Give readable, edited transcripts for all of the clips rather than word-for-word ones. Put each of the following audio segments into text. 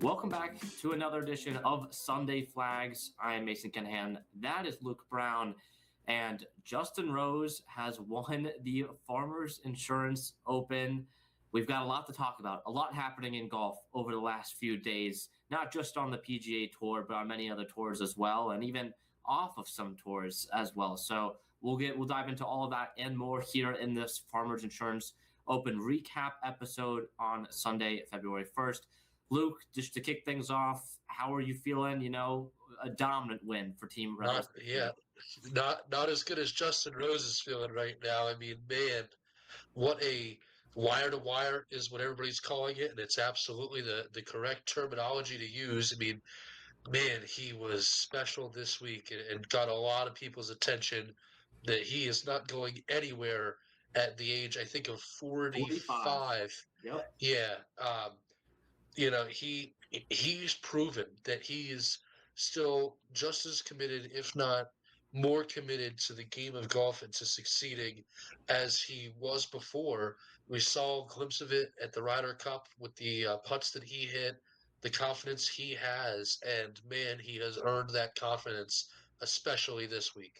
Welcome back to another edition of Sunday Flags. I am Mason Kinnahan. That is Luke Brown. And Justin Rose has won the Farmers Insurance Open. We've got a lot to talk about, a lot happening in golf over the last few days, not just on the PGA Tour, but on many other tours as well, and even off of some tours as well. So we'll dive into all of that and more here in this Farmers Insurance Open recap episode on Sunday, February 1st. Luke, just to kick things off, how are you feeling? You know, a dominant win for Team Rose. Not as good as Justin Rose is feeling right now. I mean, man, what a wire-to-wire is what everybody's calling it, and it's absolutely the correct terminology to use. I mean, man, he was special this week and got a lot of people's attention that he is not going anywhere at the age, I think, of 45. Yep. Yeah. He's proven that he is still just as committed, if not more committed to the game of golf and to succeeding as he was before. We saw a glimpse of it at the Ryder Cup with the putts that he hit, the confidence he has, and man, he has earned that confidence, especially this week.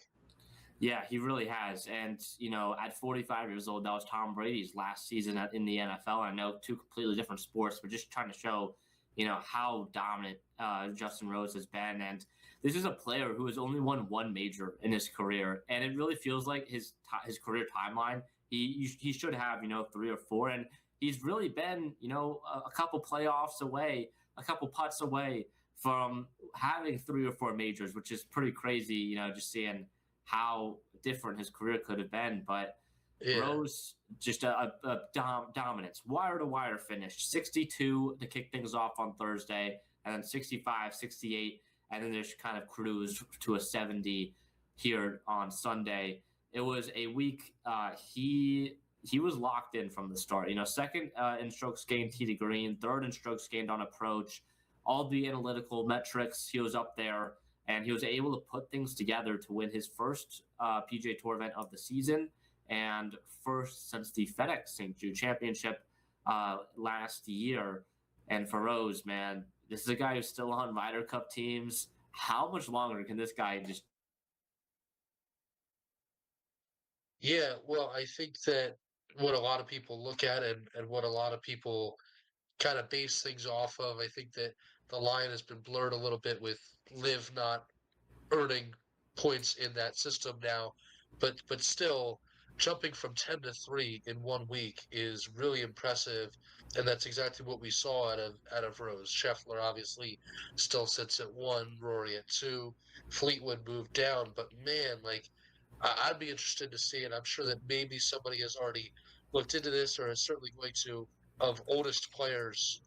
Yeah, he really has. And, you know, at 45 years old, that was Tom Brady's last season in the NFL. I know two completely different sports, but just trying to show, you know, how dominant Justin Rose has been. And this is a player who has only won one major in his career. And it really feels like his career timeline, he should have, you know, 3 or 4. And he's really been, you know, a couple playoffs away, a couple putts away from having 3 or 4 majors, which is pretty crazy, you know, just seeing how different his career could have been. But yeah. Rose, just a dominance, wire-to-wire finish, 62 to kick things off on Thursday, and then 65, 68, and then there's kind of cruise to a 70 here on Sunday. It was a week he was locked in from the start. You know, second in strokes gained tee to green, third in strokes gained on approach. All the analytical metrics, he was up there. And he was able to put things together to win his first PGA Tour event of the season and first since the FedEx St. Jude Championship last year. And for Rose, man, this is a guy who's still on Ryder Cup teams. How much longer can this guy just... Yeah, well, I think that what a lot of people look at and what a lot of people kind of base things off of, I think that the line has been blurred a little bit with Liv not earning points in that system now, but still jumping from 10 to 3 in 1 week is really impressive, and that's exactly what we saw out of Rose. Scheffler obviously still sits at 1, Rory at 2, Fleetwood moved down, but man, like I'd be interested to see, and I'm sure that maybe somebody has already looked into this or is certainly going to, of oldest players,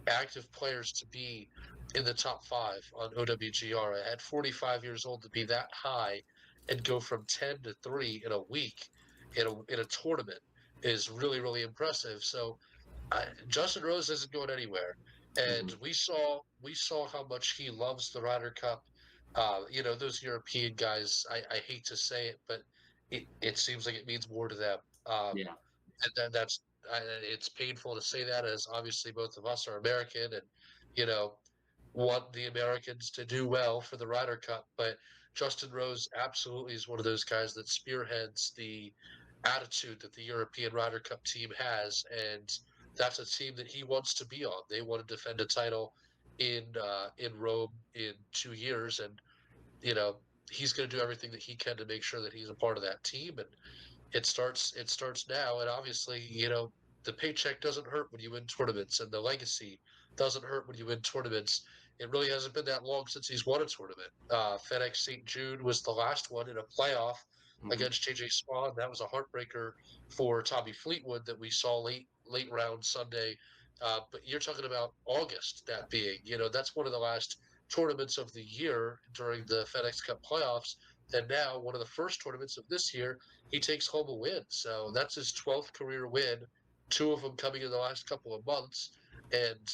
active players to be in the top 5 on OWGR. At 45 years old to be that high and go from 10 to 3 in a week in a tournament is really, really impressive. So Justin Rose isn't going anywhere. And we saw how much he loves the Ryder Cup. You know, those European guys, I hate to say it, but it seems like it means more to them. Yeah. And that's it's painful to say that, as obviously both of us are American and, you know, want the Americans to do well for the Ryder Cup. But Justin Rose absolutely is one of those guys that spearheads the attitude that the European Ryder Cup team has, and that's a team that he wants to be on. They want to defend a title in Rome in 2 years, and you know he's going to do everything that he can to make sure that he's a part of that team. And it starts now, and obviously, you know, the paycheck doesn't hurt when you win tournaments, and the legacy doesn't hurt when you win tournaments. It really hasn't been that long since he's won a tournament. FedEx St. Jude was the last one in a playoff against J.J. Spawn. That was a heartbreaker for Tommy Fleetwood that we saw late round Sunday. But you're talking about August, that being, you know, that's one of the last tournaments of the year during the FedEx Cup playoffs. And now, one of the first tournaments of this year, he takes home a win. So that's his 12th career win, 2 of them coming in the last couple of months. And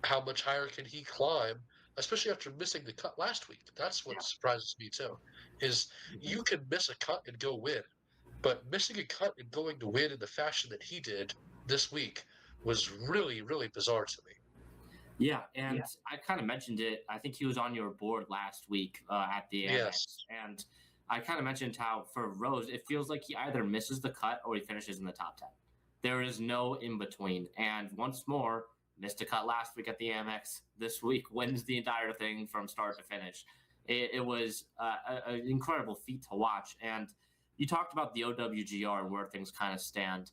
how much higher can he climb, especially after missing the cut last week? That's what surprises me, too, is you can miss a cut and go win. But missing a cut and going to win in the fashion that he did this week was really, really bizarre to me. Yeah, and I kind of mentioned it. I think he was on your board last week at the Yes. Amex, and I kind of mentioned how for Rose, it feels like he either misses the cut or he finishes in the top 10. There is no in between. And once more, missed a cut last week at the Amex. This week wins the entire thing from start to finish. It was an incredible feat to watch. And you talked about the OWGR and where things kind of stand.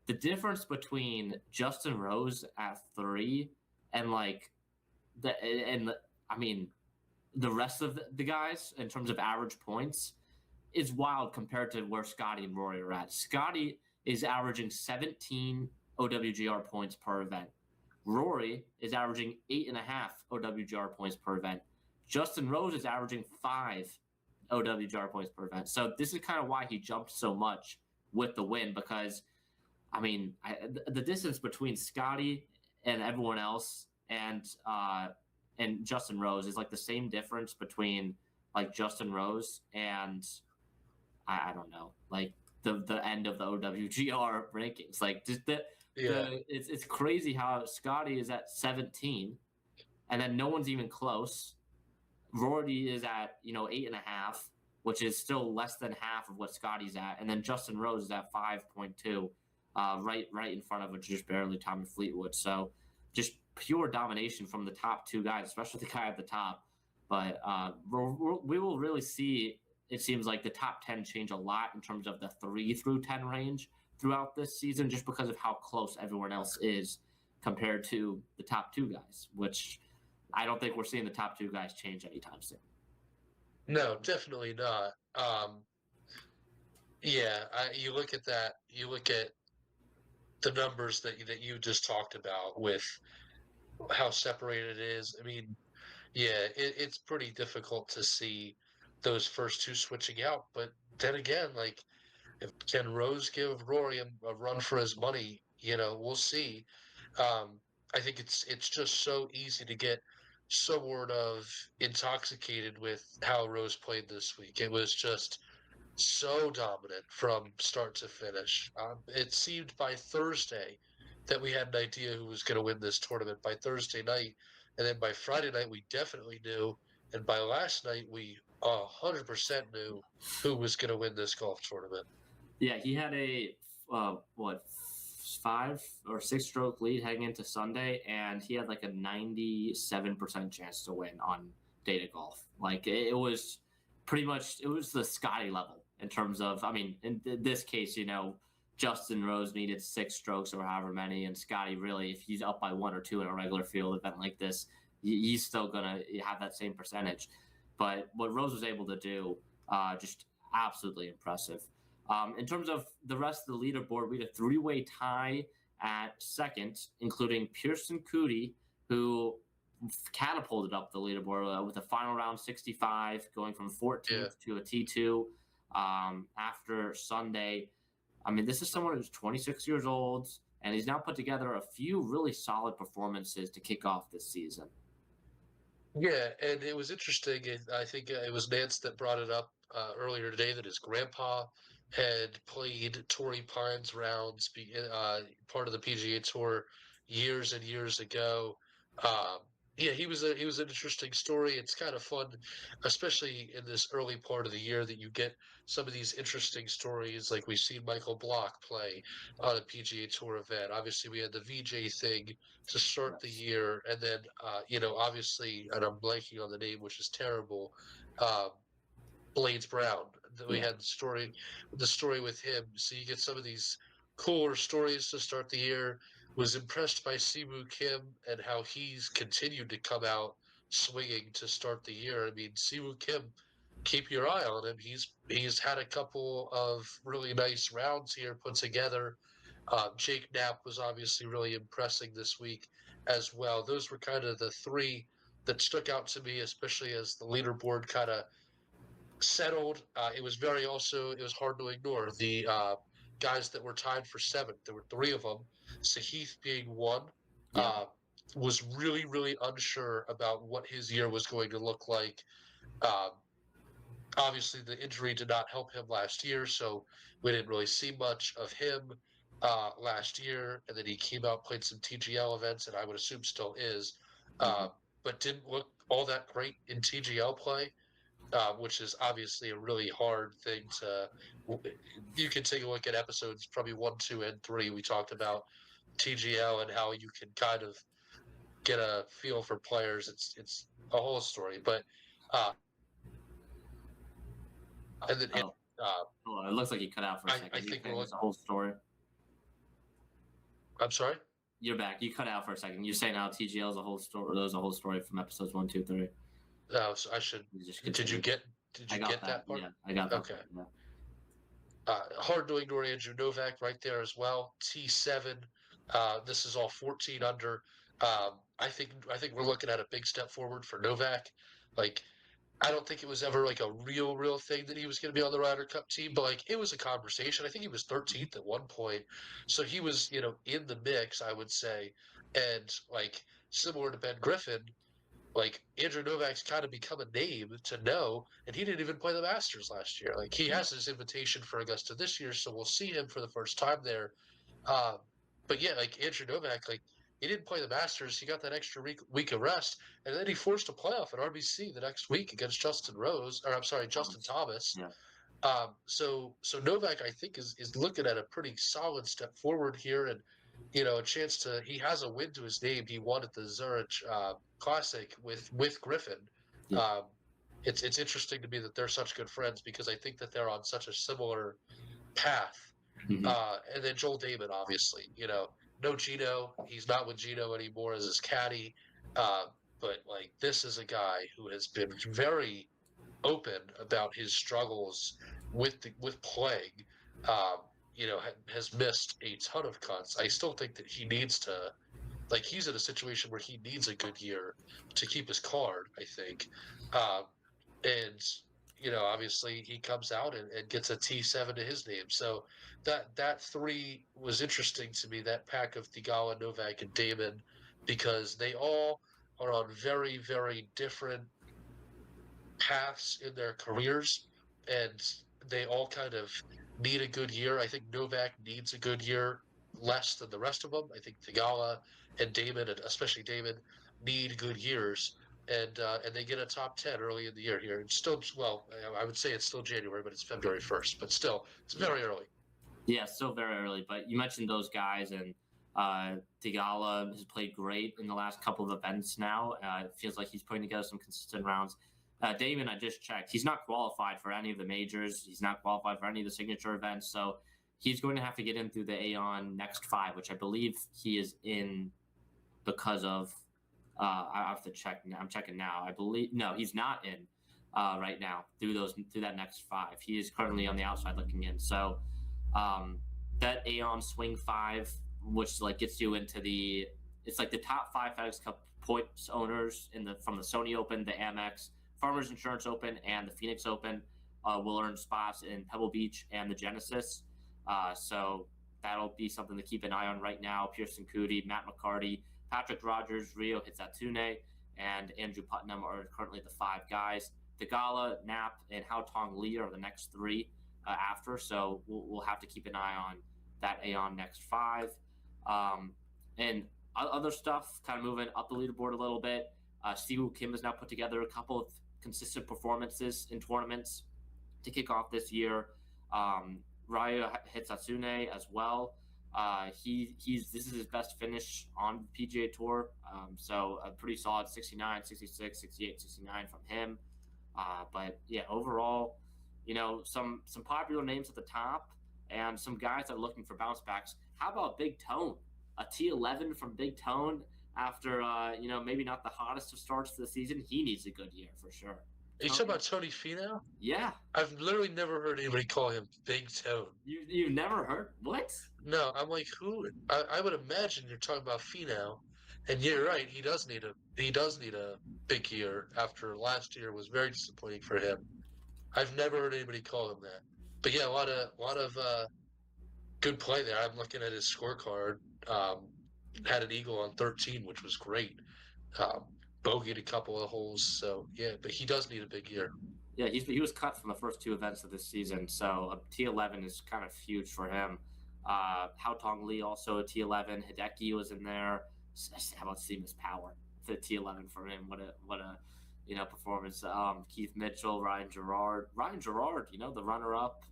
The difference between Justin Rose at 3 and like I mean the rest of the guys in terms of average points is wild compared to where Scotty and Rory are at. Scotty is averaging 17 OWGR points per event. Rory is averaging 8.5 OWGR points per event. Justin Rose is averaging 5 OWGR points per event. So this is kind of why he jumped so much with the win, because I mean, the distance between Scotty and everyone else and Justin Rose is like the same difference between like Justin Rose and I don't know, like the end of the OWGR rankings. Like just it's crazy how Scotty is at 17, and then no one's even close. Rory is at 8.5, which is still less than half of what Scotty's at, and then Justin Rose is at 5.2, right in front of it, just barely Tommy Fleetwood. So just pure domination from the top two guys, especially the guy at the top. But we will really see. It seems like the top 10 change a lot in terms of the 3 through 10 range throughout this season, just because of how close everyone else is compared to the top two guys, which I don't think we're seeing the top two guys change anytime soon. No, definitely not. Yeah, you look at that. You look at the numbers that you just talked about with how separated it is. I mean, yeah, it's pretty difficult to see those first two switching out. But then again, like, if can Rose give Rory a run for his money? We'll see. I think it's just so easy to get sort of intoxicated with how Rose played this week. It was just so dominant from start to finish. It seemed by Thursday that we had an idea who was going to win this tournament by Thursday night, and then by Friday night we definitely knew, and by last night we 100% knew who was going to win this golf tournament. Yeah, he had a what 5 or 6 stroke lead heading into Sunday, and he had like a 97% chance to win on data golf. Like it was pretty much the Scotty level in terms of. I mean, in this case, Justin Rose needed 6 strokes or however many, and Scotty really, if he's up by 1 or 2 in a regular field event like this, he's still gonna have that same percentage. But what Rose was able to do, just absolutely impressive. In terms of the rest of the leaderboard, we had a 3-way tie at second, including Pearson Coody, who catapulted up the leaderboard with a final round 65, going from 14th to a T2 after Sunday. I mean, this is someone who's 26 years old, and he's now put together a few really solid performances to kick off this season. Yeah, and it was interesting. I think it was Nance that brought it up earlier today that his grandpa had played Torrey Pines rounds, part of the PGA Tour years and years ago. Um, yeah, he was an interesting story. It's kind of fun, especially in this early part of the year, that you get some of these interesting stories. Like we've seen Michael Block play on a PGA Tour event. Obviously, we had the VJ thing to start the year, and then obviously, and I'm blanking on the name, which is terrible. Um, Blades Brown. We had the story with him. So you get some of these cooler stories to start the year. Was impressed by Siwoo Kim and how he's continued to come out swinging to start the year. I mean, Siwoo Kim, keep your eye on him. He's had a couple of really nice rounds here put together. Jake Knapp was obviously really impressing this week as well. Those were kind of the 3 that stuck out to me, especially as the leaderboard kind of settled. It was hard to ignore the guys that were tied for 7th. There were 3 of them. Sahith being one, was really, really unsure about what his year was going to look like. Um, Obviously, the injury did not help him last year, so we didn't really see much of him last year. And then he came out, played some TGL events, and I would assume still is. uh, but didn't look all that great in TGL play, which is obviously a really hard thing to. You can take a look at episodes probably 1, 2, and 3. We talked about TGL and how you can kind of get a feel for players. It's a whole story, but and then Oh, it looks like you cut out for a second. I You think saying it's a whole story. I'm sorry. You're back. You cut out for a second. You're saying how TGL is a whole story. There's a whole story from episodes 1, 2, 3. So I should. You just Did you continue. get? Did you get that part? Yeah, I got that. Okay. Yeah. Hard to ignore Andrew Novak right there as well. T7. This is all 14 under. I think we're looking at a big step forward for Novak. Like, I don't think it was ever like a real thing that he was going to be on the Ryder Cup team, but like it was a conversation. I think he was 13th at one point, so he was in the mix, I would say, and like similar to Ben Griffin, like Andrew Novak's kind of become a name to know, and he didn't even play the Masters last year. Like he has his invitation for Augusta this year, so we'll see him for the first time there. Um, but yeah, like Andrew Novak, like he didn't play the Masters. He got that extra week of rest, and then he forced a playoff at RBC the next week against Justin Thomas. Yeah. So Novak, I think, is looking at a pretty solid step forward here, and a chance to. He has a win to his name. He won at the Zurich Classic with Griffin. Yeah. It's interesting to me that they're such good friends because I think that they're on such a similar path. Mm-hmm. And then Joel Damon, obviously, no Gino. He's not with Gino anymore as his caddy. But like this is a guy who has been very open about his struggles with playing. Has missed a ton of cuts. I still think that he needs to, like, he's in a situation where he needs a good year to keep his card, I think. And obviously he comes out and gets a T7 to his name. So that three was interesting to me, that pack of Theegala, Novak, and Damon, because they all are on very, very different paths in their careers, and they all kind of need a good year. I think Novak needs a good year less than the rest of them. I think Theegala and Damon, and especially Damon, need good years, and they get a top 10 early in the year here. It's still, well, I would say it's still January, but it's February 1st. But still, it's very early. Yeah, still very early. But you mentioned those guys, and Theegala has played great in the last couple of events now. It feels like he's putting together some consistent rounds. Damon, I just checked. He's not qualified for any of the majors. He's not qualified for any of the signature events. So he's going to have to get in through the Aon next 5, which I believe he is in because of. I have to check. I'm checking now. I believe no, he's not in right now through that next 5. He is currently on the outside looking in. So that Aon Swing 5, which like gets you into it's like the top 5 FedEx Cup points owners from the Sony Open, the Amex, Farmers Insurance Open, and the Phoenix Open will earn spots in Pebble Beach and the Genesis. So that'll be something to keep an eye on right now. Pearson Coody, Matt McCarty, Patrick Rogers, Rio Hitsatune, and Andrew Putnam are currently the 5 guys. Theegala, Knapp, and Hao Tong Lee are the next 3 after. So we'll have to keep an eye on that Aon next 5. And other stuff, kind of moving up the leaderboard a little bit. Siwoo Kim has now put together a couple of consistent performances in tournaments to kick off this year. Ryo Hitsatune as well. This is his best finish on the PGA Tour. So a pretty solid 69, 66, 68, 69 from him. But yeah, overall, some popular names at the top and some guys that are looking for bounce backs. How about Big Tone? A T11 from Big Tone after, maybe not the hottest of starts to the season. He needs a good year for sure. Are you talking about Tony Finau? Yeah. I've literally never heard anybody call him Big Tone. You've never heard? What? No, I'm like, who? I would imagine you're talking about Finau, and you're right. He does need a big year after last year was very disappointing for him. I've never heard anybody call him that. But yeah, a lot of good play there. I'm looking at his scorecard. Had an eagle on 13, which was great. Bogeyed a couple of holes, so yeah. But he does need a big year. Yeah, he was cut from the first 2 events of this season, so a T11 is kind of huge for him. Hao Tong Lee also a T11. Hideki was in there. How about Seamus Power? the T11 for him. What a performance. Keith Mitchell, Ryan Gerard, the runner-up.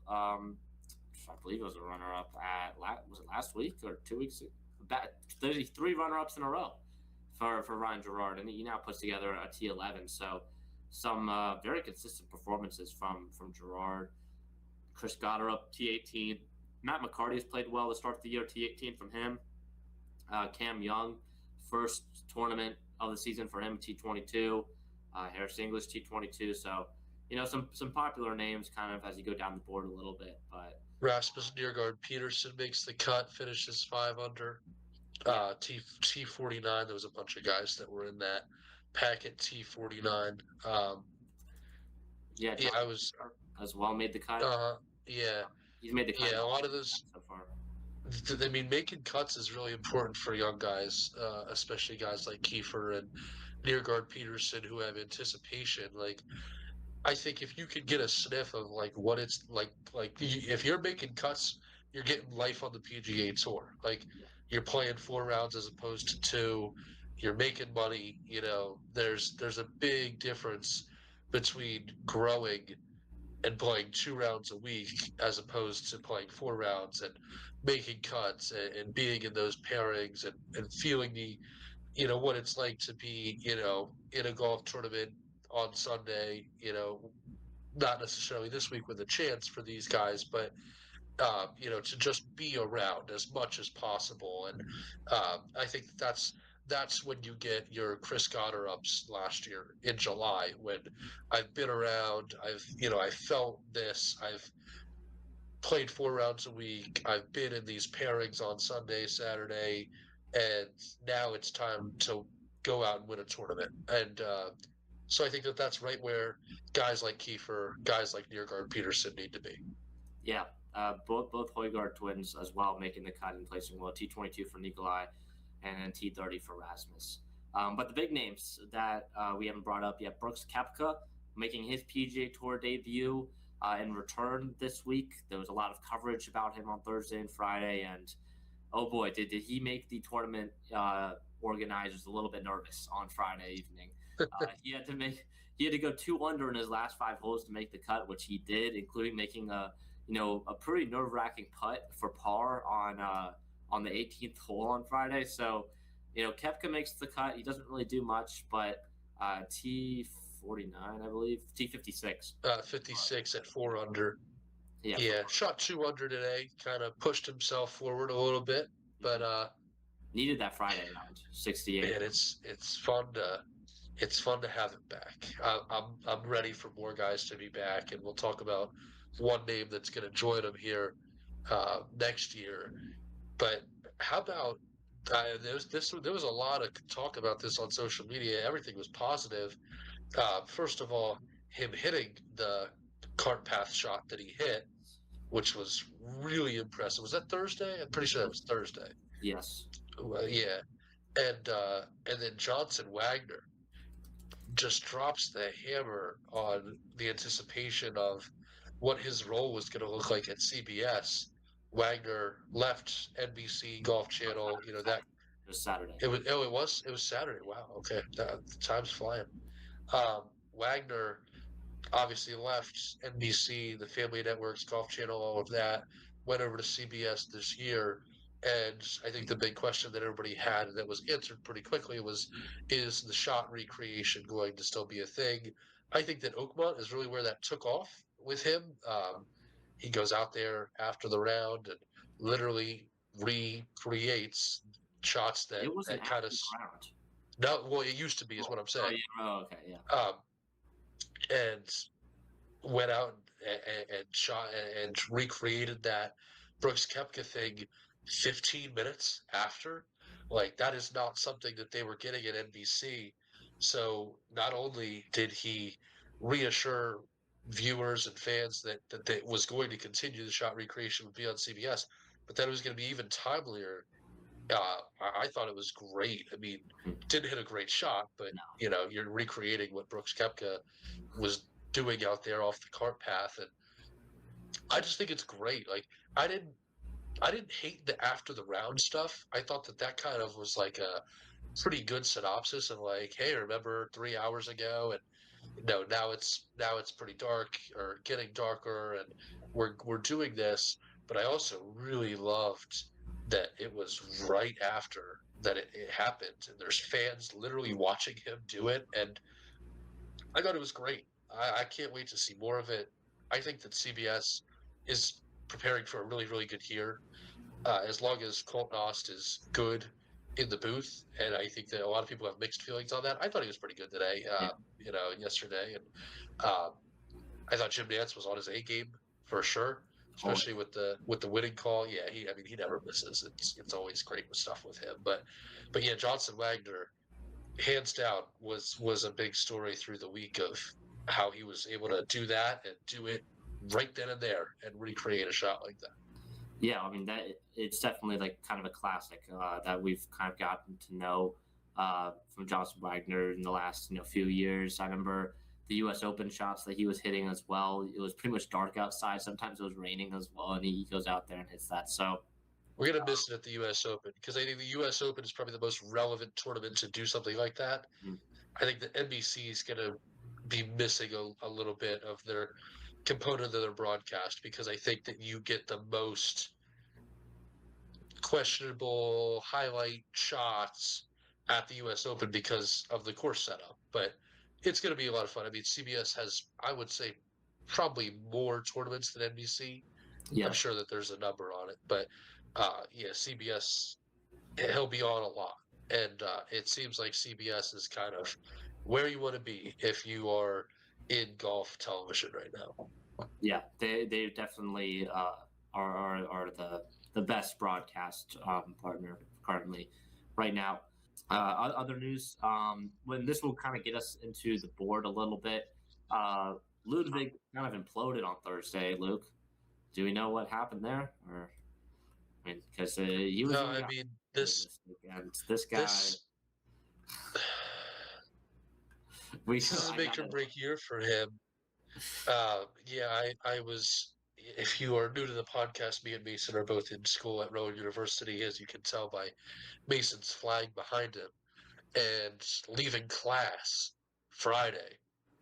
I believe it was a runner-up at was it last week or 2 weeks? There's 3 runner-ups in a row for Ryan Gerard, and he now puts together a T11. So some very consistent performances from Gerard. Chris Goddard up T18. Matt McCarty has played well to start the year. T18 from him. Cam Young, first tournament of the season for him. T22. Harris English T22. So some popular names kind of as you go down the board a little bit, but. Rasmus Niergaard Peterson makes the cut, finishes 5 under. T49, there was a bunch of guys that were in that packet T49. I was as well made the cut. Yeah. He's made the cut. Yeah, a lot of those so far. I mean, making cuts is really important for young guys, especially guys like Kiefer and Niergaard Peterson who have anticipation. Like, I think if you could get a sniff of like what it's like if you're making cuts, you're getting life on the PGA Tour. Like, you're playing 4 rounds as opposed to 2. You're making money. There's a big difference between growing and playing 2 rounds a week as opposed to playing 4 rounds and making cuts and being in those pairings and feeling what it's like to be, in a golf tournament on Sunday, not necessarily this week with a chance for these guys, but to just be around as much as possible. And I think that's when you get your Chris Goddard ups last year in July, when I've been around, I felt this, I've played 4 rounds a week, I've been in these pairings on Sunday, Saturday, and now it's time to go out and win a tournament. And so I think that's right where guys like Kiefer, guys like Niergaard Peterson need to be. Yeah, both Højgaard twins as well making the cut and placing well. T22 for Nikolai, and then T30 for Rasmus. But the big names that we haven't brought up yet: Brooks Koepka making his PGA Tour debut in return this week. There was a lot of coverage about him on Thursday and Friday, and oh boy, did he make the tournament organizers a little bit nervous on Friday evening. He had to go 2 under in his last 5 holes to make the cut, which he did, including making a pretty nerve-wracking putt for par on the 18th hole on Friday. So, Koepka makes the cut. He doesn't really do much, but T49, I believe, T56. 56 at 4 under. Yeah, shot 2 under today. Kind of pushed himself forward a little bit, but needed that Friday round, 68. Man, it's fun to have him back. I'm ready for more guys to be back, and we'll talk about one name that's going to join him here next year. But how about there was a lot of talk about this on social media. Everything was positive. First of all, him hitting the cart path shot that he hit, which was really impressive. Was that Thursday? I'm pretty sure that was Thursday. Yes. Yeah. And then Johnson Wagner just drops the hammer on the anticipation of what his role was going to look like at CBS. Wagner left NBC Golf Channel. That it was Saturday. It was Saturday. Wow. Okay, the time's flying. Wagner obviously left NBC, the Family Networks, Golf Channel, all of that. Went over to CBS this year. And I think the big question that everybody had that was answered pretty quickly was, is the shot recreation going to still be a thing? I think that Oakmont is really where that took off with him. He goes out there after the round and literally recreates shots that kind of. No, well, it used to be, is what I'm saying. Oh, okay, yeah. And went out and shot and recreated that Brooks Koepka thing 15 minutes after. Like, that is not something that they were getting at NBC. So not only did he reassure viewers and fans that it was going to continue, the shot recreation would be on CBS, but that it was going to be even timelier. I thought it was great. I mean, didn't hit a great shot, but you're recreating what Brooks Koepka was doing out there off the cart path, and I just think it's great. Like, I didn't hate the after the round stuff. I thought that kind of was like pretty good synopsis and like, hey, remember 3 hours ago? And no, now it's pretty dark or getting darker, and we're doing this. But I also really loved that it was right after that it happened, and there's fans literally watching him do it, and I thought it was great. I can't wait to see more of it. I think that CBS is preparing for a really, really good year. As long as Colton Ost is good in the booth, and I think that a lot of people have mixed feelings on that. I thought he was pretty good today, Yeah. yesterday, and um, I thought Jim Nantz was on his A game for sure, especially with the winning call. Yeah, he never misses. It's always great with stuff with him. But yeah, Johnson Wagner, hands down, was a big story through the week of how he was able to do that and do it right then and there and recreate a shot like that. Yeah, I mean that it's definitely like kind of a classic that we've kind of gotten to know from Johnson Wagner in the last few years. I remember the U.S. Open shots that he was hitting as well. It was pretty much dark outside. Sometimes it was raining as well, and he goes out there and hits that. So We're gonna miss it at the U.S. Open because I think the U.S. Open is probably the most relevant tournament to do something like that. mm, I think the NBC is gonna be missing a little bit of their component of their broadcast because I think that you get the most questionable highlight shots at the U.S. Open because of the course setup. But it's going to be a lot of fun. I mean, CBS has, I would say, probably more tournaments than NBC. I'm yeah, sure that there's a number on it, but yeah, CBS, he'll be on a lot, and it seems like CBS is kind of where you want to be if you are in golf television right now. yeah, they definitely are the best broadcast partner currently right now. Other news, when this will kind of get us into the board a little bit. Ludwig kind of imploded on Thursday. Luke, do we know what happened there? Or I mean, because he was No, really I on mean this weekend. This guy, this we this is a I make or gotta break year for him. Yeah, I was. If you are new to the podcast, me and Mason are both in school at Rowan University, as you can tell by Mason's flag behind him. And leaving class Friday,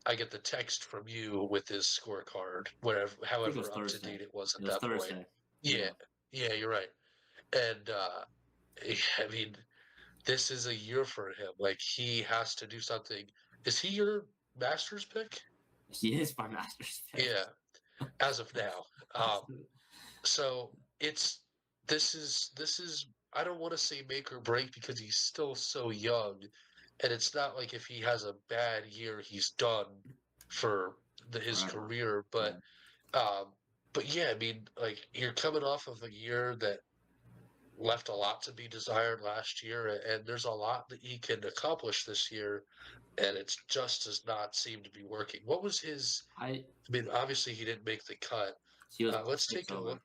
I get the text from you with his scorecard, whatever, I think it was however up to Thursday. date it was It at was that point. Thursday. Yeah, Yeah. yeah, you're right. And I mean, this is a year for him. Like he has to do something. Is he your Masters pick? He is my master's pick. Yeah, as of now. So it's this is I don't want to say make or break because he's still so young, and it's not like if he has a bad year he's done for his Forever. career. Yeah. Um, but yeah, I mean, like you're coming off of a year that left a lot to be desired last year, and there's a lot that he can accomplish this year, and it's just does not seem to be working. What was his? I I mean, obviously he didn't make the cut. he was Let's six take a over. look.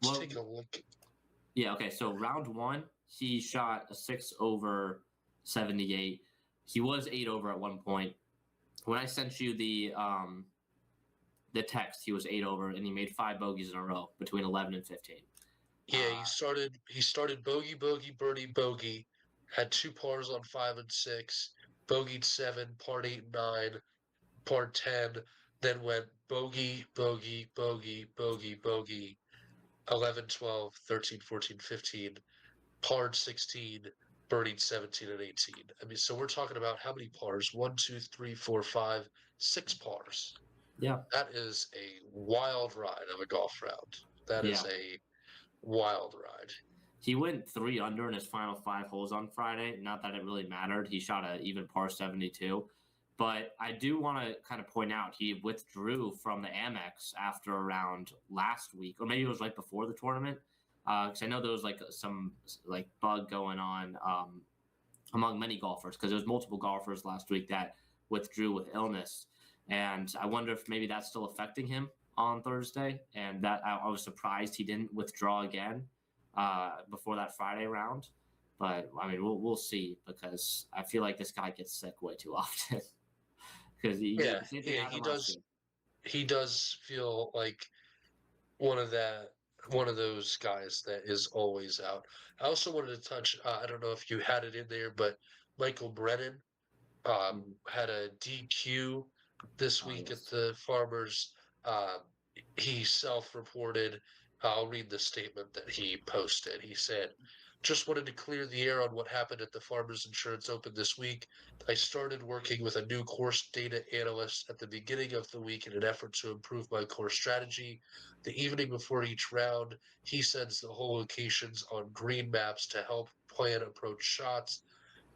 Let's Well, take a look. yeah, okay. So round one, he shot a 6 over 78. He was 8 over at one point. When I sent you the text, he was 8 over and he made 5 bogeys in a row between 11 and 15. Yeah, he started bogey, bogey, birdie, bogey, had two pars on 5 and 6, bogeyed 7, par 8 and 9, par 10, then went bogey, bogey, bogey, bogey, bogey, 11, 12, 13, 14, 15, parred 16, birdied 17 and 18. I mean, so we're talking about how many pars? 1, 2, 3, 4, 5, 6 pars. Yeah. That is a wild ride of a golf round. That is Yeah. a wild ride. He went 3 under in his final 5 holes on Friday. Not that it really mattered. He shot an even par 72. But I do want to kind of point out he withdrew from the Amex after around last week, or maybe it was right before the tournament. Because I know there was like some like bug going on among many golfers because there was multiple golfers last week that withdrew with illness, and I wonder if maybe that's still affecting him on Thursday. And that I was surprised he didn't withdraw again before that Friday round. But I mean, we'll see because I feel like this guy gets sick way too often. Because Yeah, the same thing yeah, happened last year. he does feel like one of one of those guys that is always out. I also wanted to touch. I don't know if you had it in there, but Michael Brennan had a DQ this Oh, week at yes. the Farmers. He self-reported. I'll read the statement that he posted. He said, "Just wanted to clear the air on what happened at the Farmers Insurance Open this week. I started working with a new course data analyst at the beginning of the week in an effort to improve my course strategy. The evening before each round, he sends the whole locations on green maps to help plan approach shots.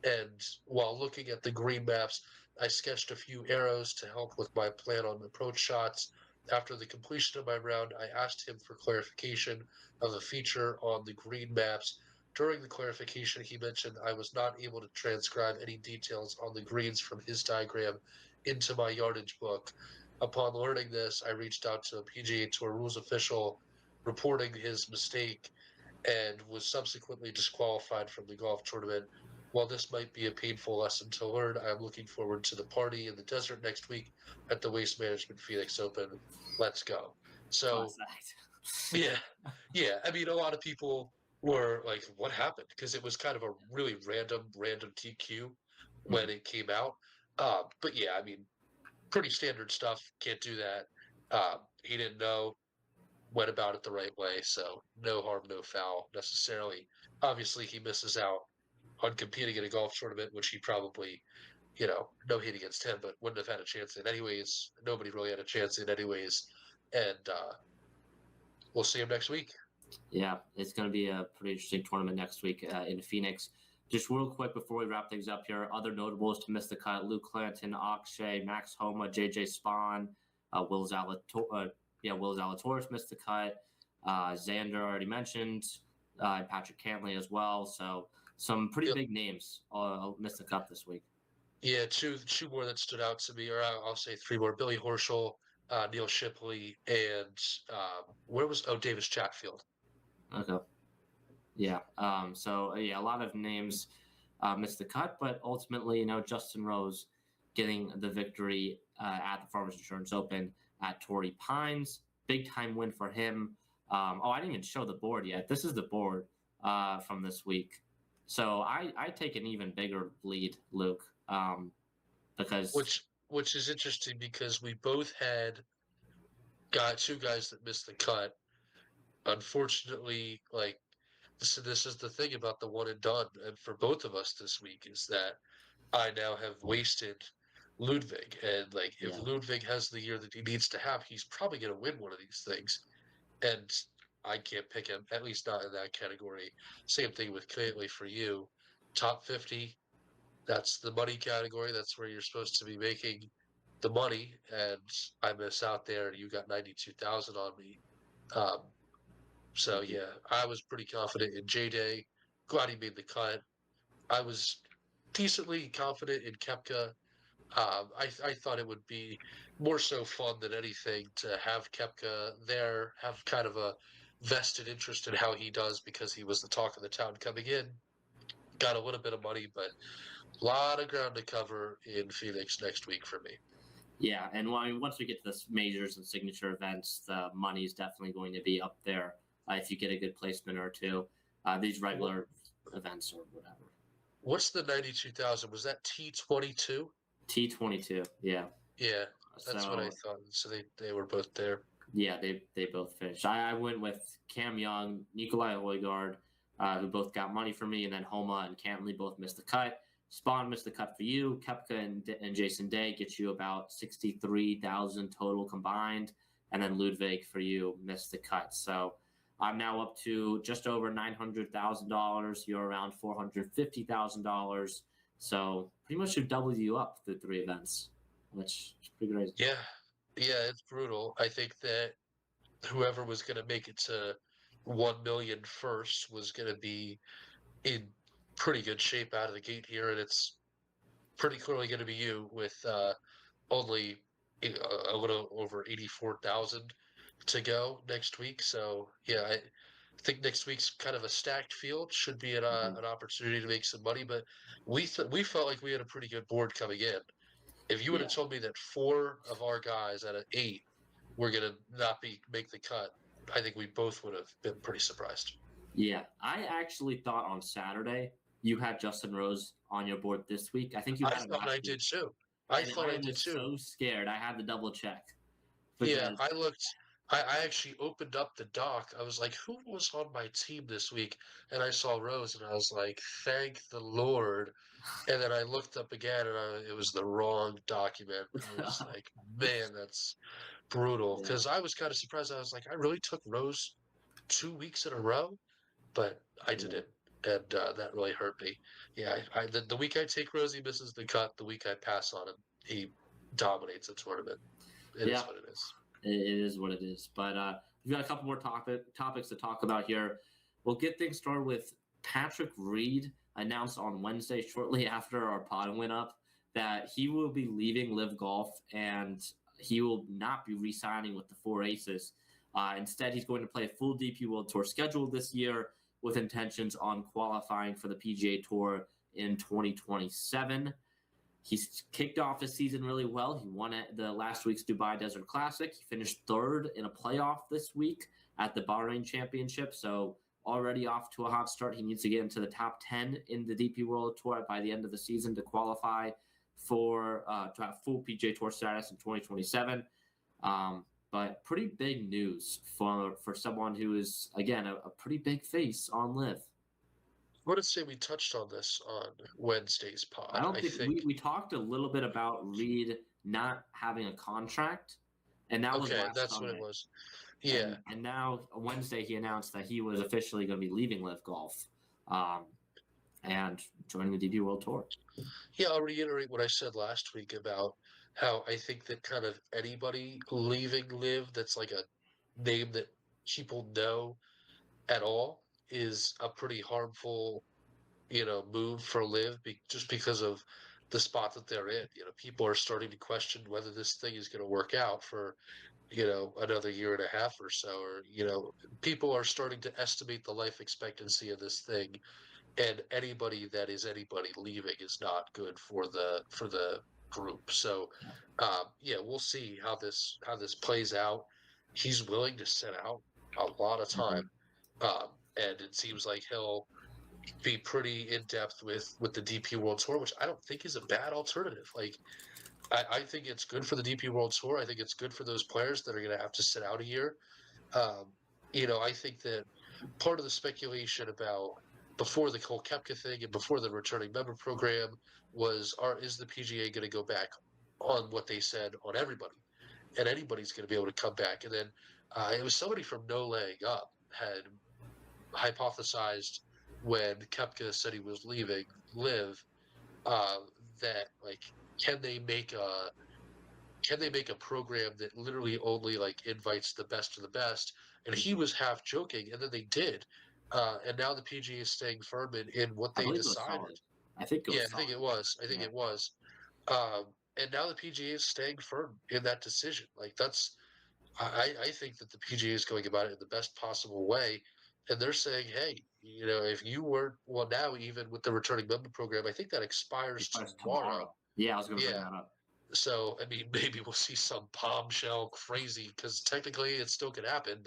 And while looking at the green maps, I sketched a few arrows to help with my plan on approach shots. After the completion of my round, I asked him for clarification of a feature on the green maps. During the clarification, he mentioned I was not able to transcribe any details on the greens from his diagram into my yardage book. Upon learning this, I reached out to a PGA Tour rules official reporting his mistake and was subsequently disqualified from the golf tournament. While this might be a painful lesson to learn, I am looking forward to the party in the desert next week at the Waste Management Phoenix Open. Let's go." Class So, act. yeah, yeah. I mean, a lot of people were like, "What happened?" Because it was kind of a really random TQ when it came out. But yeah, I mean, pretty standard stuff. Can't do that. He didn't know, went about it the right way. So no harm, no foul necessarily. Obviously, he misses out on competing in a golf tournament, which he probably, no hate against him, but wouldn't have had a chance in anyways. Nobody really had a chance in anyways. And we'll see him next week. Yeah, it's going to be a pretty interesting tournament next week in Phoenix. Just real quick before we wrap things up here, other notables to miss the cut: Luke Clanton, Akshay, Max Homa, JJ Spawn, Will Zalatoris missed the cut. Xander already mentioned, Patrick Cantley as well. So some pretty Yep. big names missed the cut this week. Yeah, two more that stood out to me, or I'll say three more: Billy Horschel, Neil Shipley, and where was Davis Chatfield. Okay. Yeah. So a lot of names missed the cut, but ultimately, Justin Rose getting the victory at the Farmers Insurance Open at Torrey Pines. Big time win for him. I didn't even show the board yet. This is the board from this week. So I take an even bigger lead, Luke, because Which is interesting because we both had got two guys that missed the cut. Unfortunately, like this is the thing about the one and done, and for both of us this week is that I now have wasted Ludwig, and like if yeah, Ludwig has the year that he needs to have, he's probably going to win one of these things, and I can't pick him, at least not in that category. Same thing with Cantley for you, top 50. That's the money category. That's where you're supposed to be making the money, and I miss out there. You got 92,000 on me. Um, so thank you. yeah, I was pretty confident in J Day. Glad he made the cut. I was decently confident in Kepka. I thought it would be more so fun than anything to have Kepka there, have kind of a vested interest in how he does because he was the talk of the town coming in. Got a little bit of money, but a lot of ground to cover in Phoenix next week for me. Yeah, and once we get to the majors and signature events, the money is definitely going to be up there if you get a good placement or two. These regular events or whatever. What's the 92,000? Was that T22? T22, yeah. Yeah, that's what I So thought. So they were both there. yeah, they both finished. I went with Cam Young, Nikolai Oygaard, who both got money for me, and then Homa and Cantley both missed the cut. Spawn missed the cut for you. Kepka and Jason Day get you about 63,000 total combined, and then Ludwig for you missed the cut. So I'm now up to just over $900,000. You're around $450,000. So pretty much should double you up through three events, which is pretty crazy. Yeah, yeah, it's brutal. I think that whoever was going to make it to 1 million first was going to be in pretty good shape out of the gate here, and it's pretty clearly going to be you with only a little over 84,000 to go next week. So yeah, I think next week's kind of a stacked field. Should be Mhm. an opportunity to make some money, but we felt like we had a pretty good board coming in. If you would have Yeah. told me that four of our guys out of eight were gonna not be make the cut, I think we both would have been pretty surprised. Yeah, I actually thought on Saturday you had Justin Rose on your board this week. I think you I had him thought last I week, did too. I and thought I I did was too. so scared. I had to double check Yeah, because I looked. I actually opened up the doc. I was like, who was on my team this week? And I saw Rose, and I was like, thank the Lord. And then I looked up again, and it was the wrong document. I was like, man, that's brutal. yeah, Because I was kind of surprised. I was like, I really took Rose 2 weeks in a row, but I yeah, didn't, and that really hurt me. Yeah, the week I take Rose, he misses the cut. The week I pass on him, he dominates the tournament. It yeah. is what it is. It is what it is. But we've got a couple more topics to talk about here. We'll get things started with Patrick Reed announced on Wednesday, shortly after our pod went up, that he will be leaving Live Golf and he will not be re-signing with the Four Aces. Instead, he's going to play a full DP World Tour schedule this year with intentions on qualifying for the PGA Tour in 2027. He's kicked off his season really well. He won at the last week's Dubai Desert Classic. He finished third in a playoff this week at the Bahrain Championship. So already off to a hot start. He needs to get into the top 10 in the DP World Tour by the end of the season to qualify for to have full PGA Tour status in 2027. But pretty big news for someone who is, again, a pretty big face on Live. I want to say we touched on this on Wednesday's I pod. don't I think think. we talked a little bit about Reed not having a contract, and that was Okay, last that's what it Sunday. was. Yeah. And now Wednesday he announced that he was officially going to be leaving Live Golf, and joining the DP World Tour. Yeah, I'll reiterate what I said last week about how I think that kind of anybody leaving Live that's like a name that people know at all is a pretty harmful, move for Live just because of the spot that they're in. People are starting to question whether this thing is going to work out for, another year and a half or so, or, people are starting to estimate the life expectancy of this thing, and anybody that is anybody leaving is not good for the group. So, yeah, we'll see how this plays out. He's willing to sit out a lot of time, and it seems like he'll be pretty in depth with the DP World Tour, which I don't think is a bad alternative. Like, I think it's good for the DP World Tour. I think it's good for those players that are going to have to sit out a year. Um, I think that part of the speculation about before the Cole Koepka thing and before the returning member program is the PGA going to go back on what they said on everybody, and anybody's going to be able to come back. And then it was somebody from No Laying Up had hypothesized when Koepka said he was leaving Live, uh, that like can they make a program that literally only like invites the best of the best? And he was half joking, and then they did. And now the PGA is staying firm in what I they believe it was decided. solid. I think it Yeah, was I think solid. it was. I think Yeah. it was. And now the PGA is staying firm in that decision. Like I think that the PGA is going about it in the best possible way. And they're saying, hey, if you weren't, well, now even with the returning member program, I think that expires Expires tomorrow. tomorrow. Yeah, I was going to bring Yeah. that up. So, I mean, maybe we'll see some bombshell crazy because technically it still could happen.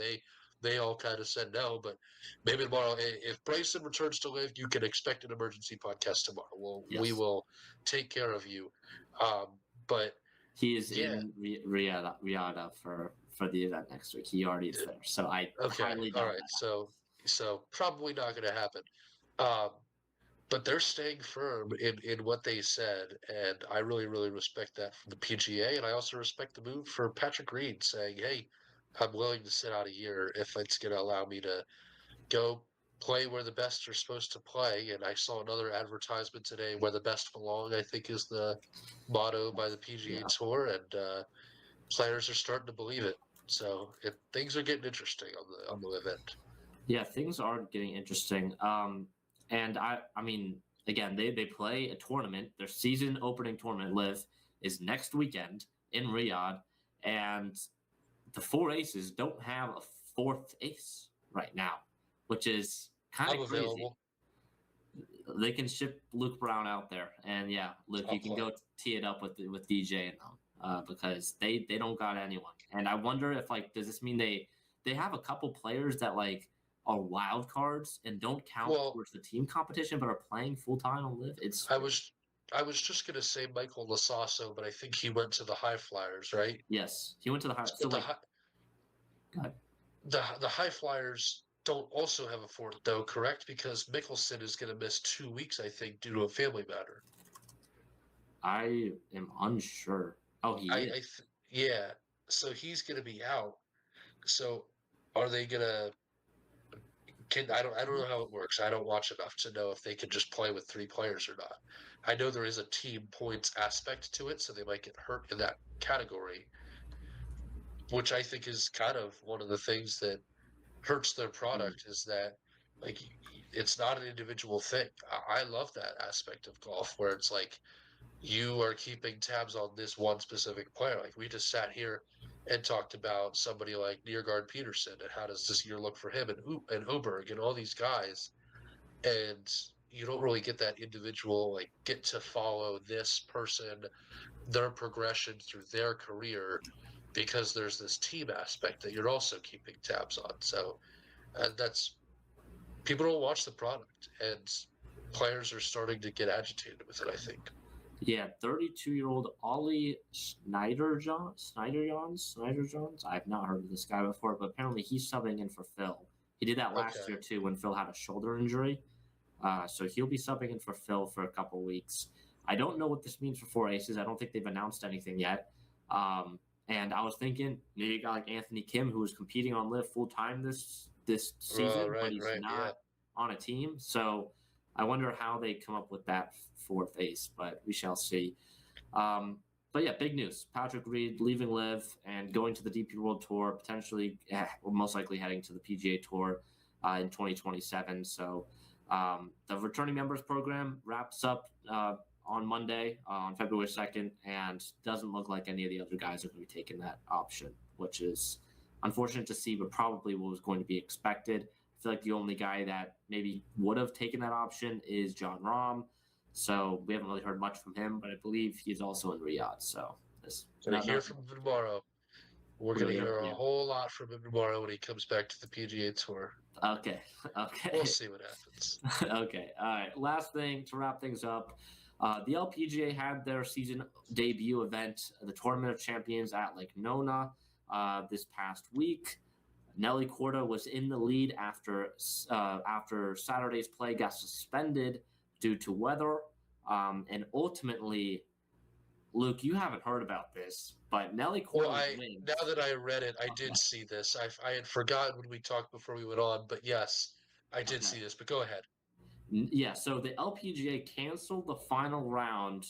They all kind of said no, but maybe tomorrow, if Bryson returns to Live, you can expect an emergency podcast tomorrow. We Yes. will take care of you. But He is yeah, in Riyadh for the event next week. He already is there, so I okay, highly all doubt right. that. So probably not going to happen. Um, but they're staying firm in what they said, and I really, really respect that from the PGA, and I also respect the move for Patrick Reed saying, "Hey, I'm willing to sit out a year if it's going to allow me to go play where the best are supposed to play." And I saw another advertisement today where the best belong, I think, is the motto by the PGA Yeah. Tour, and players are starting to believe it. So things are getting interesting on the event. Yeah, things are getting interesting. And I mean, again, they play a tournament. Their season opening tournament, Live, is next weekend in Riyadh, and the Four Aces don't have a fourth ace right now, which is kind I'm of crazy. available. They can ship Luke Brown out there, and yeah, Luke, I'll you can play. go tee it up with DJ and them, because they don't got anyone. And I wonder if, like, does this mean they they have a couple players that like are wild cards and don't count Well, towards the team competition, but are playing full time on Live. It's I was I was just gonna say Michael Lasasso, but I think he went to the High Flyers, right? yes, he went to the high. So But like, go ahead. the High Flyers don't also have a fourth though, correct? Because Mickelson is gonna miss 2 weeks, I think, due to a family matter. I am unsure. Oh, he is. Yeah, so he's gonna be out. So are they gonna? I don't know how it works. I don't watch enough to know if they can just play with 3 players or not. I know there is a team points aspect to it, so they might get hurt in that category, which I think is kind of one of the things that hurts their Mm. product is that like it's not an individual thing. I love that aspect of golf where it's like you are keeping tabs on this one specific player. Like we just sat here and talked about somebody like Neargard Peterson and how does this year look for him and Oberg and all these guys, and you don't really get that individual like get to follow this person, their progression through their career because there's this team aspect that you're also keeping tabs on. So that's people don't watch the product, and players are starting to get agitated with it. I think. Yeah, 32-year-old Ollie Snyder Johns. I've not heard of this guy before, but apparently he's subbing in for Phil. He did that last Okay. year too when Phil had a shoulder injury. So he'll be subbing in for Phil for a couple weeks. I don't know what this means for Four Aces. I don't think they've announced anything yet. And I was thinking maybe a guy like Anthony Kim, who was competing on Live full time this Oh, season, but right, he's right, yeah. not on a team. So I wonder how they come up with that fourth ace, but we shall see. But yeah, big news. Patrick Reed leaving Live and going to the DP World Tour, potentially, or most likely heading to the PGA Tour in 2027. So the returning members program wraps up on Monday, on February 2nd, and doesn't look like any of the other guys are going to be taking that option, which is unfortunate to see, but probably what was going to be expected. I feel like the only guy that maybe would have taken that option is John Rahm. So we haven't really heard much from him, but I believe he's also in Riyadh. So Gonna hear from him tomorrow. We're gonna hear a yeah. whole lot from him tomorrow when he comes back to the PGA Tour. Okay. Okay. We'll see what happens. Okay. All right. Last thing to wrap things up. The LPGA had their season debut event, the Tournament of Champions at Lake Nona, this past week. Nelly Korda was in the lead after Saturday's play got suspended due to weather, and ultimately, Luke, you haven't heard about this, but Nelly Korda wins. Now that I read it, I did see this. I had forgotten when we talked before we went on, but yes, I did see this. But go ahead. Yeah, so the LPGA canceled the final round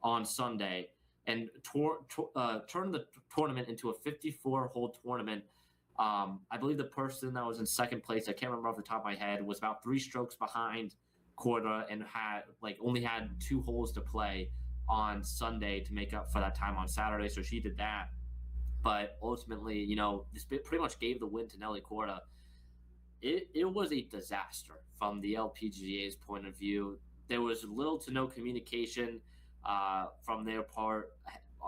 on Sunday and turned the tournament into a 54-hole tournament. I believe the person that was in second place, I can't remember off the top of my head, was about 3 strokes behind Korda and had only had 2 holes to play on Sunday to make up for that time on Saturday. So she did that, but ultimately, this pretty much gave the win to Nelly Korda. It was a disaster from the LPGA's point of view. There was little to no communication from their part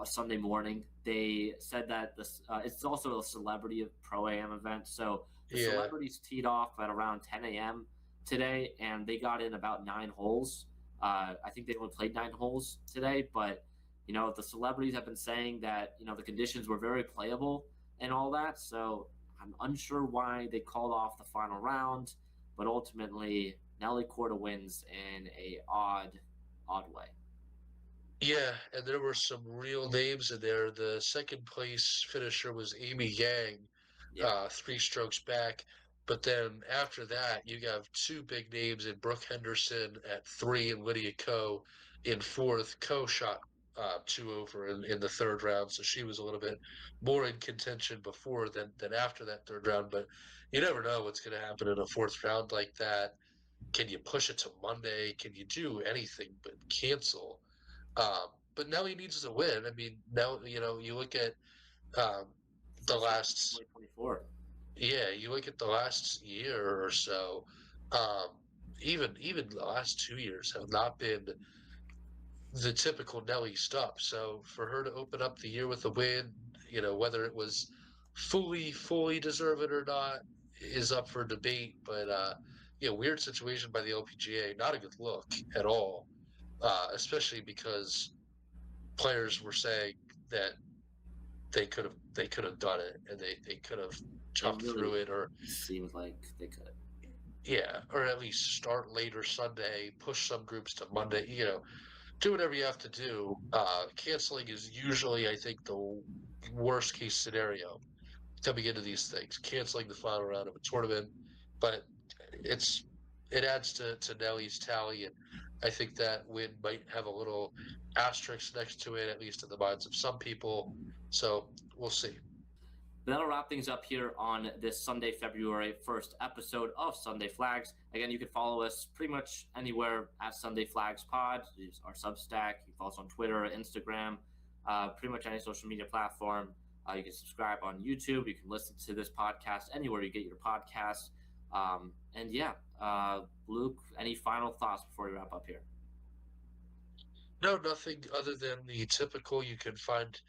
Sunday morning. They said that it's also a celebrity pro-am event. So the celebrities teed off at around 10 a.m. today, and they got in about 9 holes. I think they only played 9 holes today, but the celebrities have been saying that the conditions were very playable and all that. So I'm unsure why they called off the final round, but ultimately Nelly Korda wins in a odd way. Yeah, and there were some real names in there. The second place finisher was Amy Yang, 3 strokes back. But then after that, you have 2 big names in Brooke Henderson at 3 and Lydia Ko in 4th. Ko shot 2 over in the 3rd round, so she was a little bit more in contention before than after that 3rd round. But you never know what's going to happen in a 4th round like that. Can you push it to Monday? Can you do anything but cancel? But now he needs to win. I mean, now you look at the last 2024. Yeah, you look at the last year or so. Um, even the last 2 years have not been the typical Nelly stuff. So for her to open up the year with a win, whether it was fully deserve it or not is up for debate. But weird situation by the LPGA. Not a good look at all, especially because players were saying that they could have done it and they could have It jumped really through it, or seems like they could. or at least start later Sunday, push some groups to Monday. Do whatever you have to do. Canceling is usually, I think, the worst case scenario coming into these things, canceling the final round of a tournament. But it's it adds to Nelly's tally, and I think that win might have a little asterisk next to it, at least in the minds of some people. So we'll see. That'll wrap things up here on this Sunday, February 1st episode of Sunday Flags. Again, you can follow us pretty much anywhere at Sunday Flags Pod. It's our Substack. You can follow us on Twitter, Instagram, pretty much any social media platform. You can subscribe on YouTube. You can listen to this podcast anywhere you get your podcasts. Luke, any final thoughts before we wrap up here? No, nothing other than the typical. You can find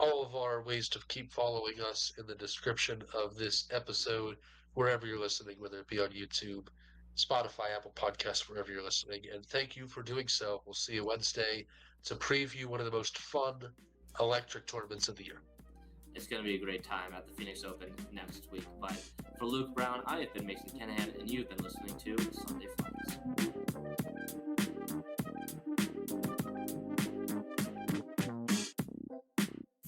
all of our ways to keep following us in the description of this episode, wherever you're listening, whether it be on YouTube, Spotify, Apple Podcasts, wherever you're listening. And thank you for doing so. We'll see you Wednesday to preview one of the most fun electric tournaments of the year. It's going to be a great time at the Phoenix Open next week. But for Luke Brown, I have been Mason Kinnahan, and you've been listening to Sunday Flags.